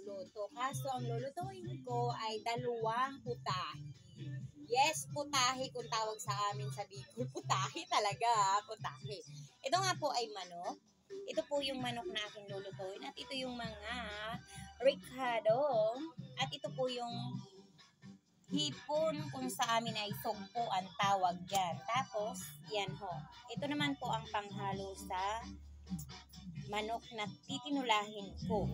magluluto. Kaso ang lulutuin ko ay dalawang putahe. Yes, putahe kung tawag sa amin sa Bicol. Putahe talaga, putahe. Ito nga po ay manok. Ito po yung manok na aking lulutuin. At ito yung mga ricado. At ito po yung hipon kung sa amin ay sugpo ang tawag dyan. Tapos, yan ho. Ito naman po ang panghalo sa manok na titinulahin ko.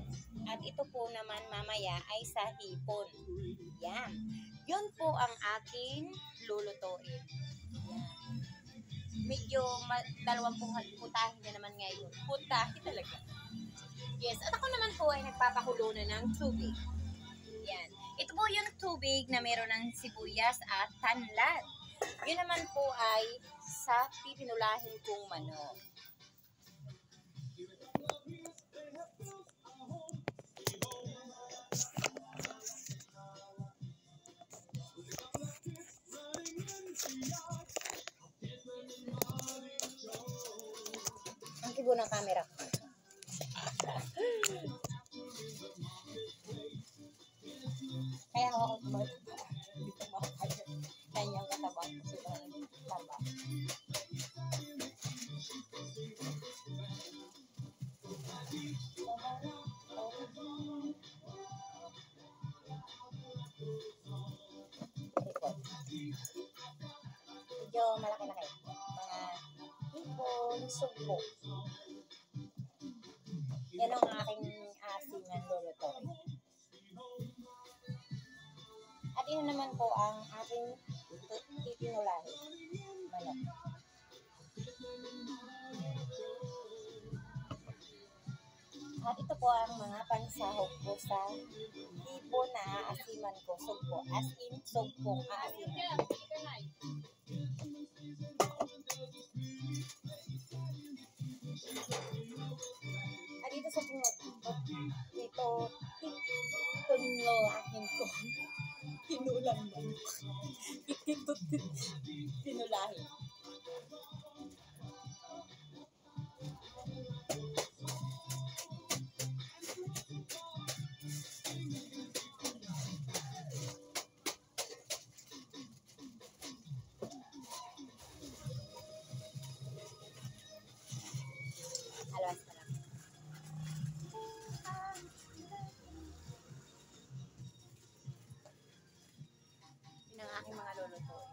At ito po naman mamaya ay sa hipon. Yan. Yun po ang aking lulutuin. Yan. Medyo dalawang putahe na naman ngayon. Putahe talaga. Yes. At ako naman po ay nagpapakulo na ng tubig. Yan. Ito po yung tubig na meron ng sibuyas at tanlad. Yun naman po ay sa titinulahin kong manok. Ang kibo ng camera ko. Kaya ako dito makakaya. Kanyang katabang ko sila ng taba. Medyo malaki-laki. Mga hipon, sugpo. Yan ang aking asingan lulutuin. At yun naman po ang aking titinulahin. Manok. At ito po ang mga pansahog ko sa hipon na aasiman ko. Sugpo. As in, sugpong aasiman. At dito sa dito, tinulahin ko. Tinulang mo. Tinulahin. Alas na lang. Yun ang aking mga lulutuin.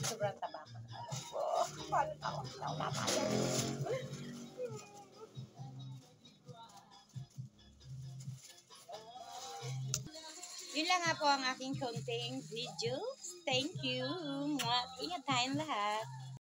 Sobrang taba ko. Paano ako? Wala pa yan. Yun lang nga po ang aking konting video. Thank you. Ingat tayong lahat.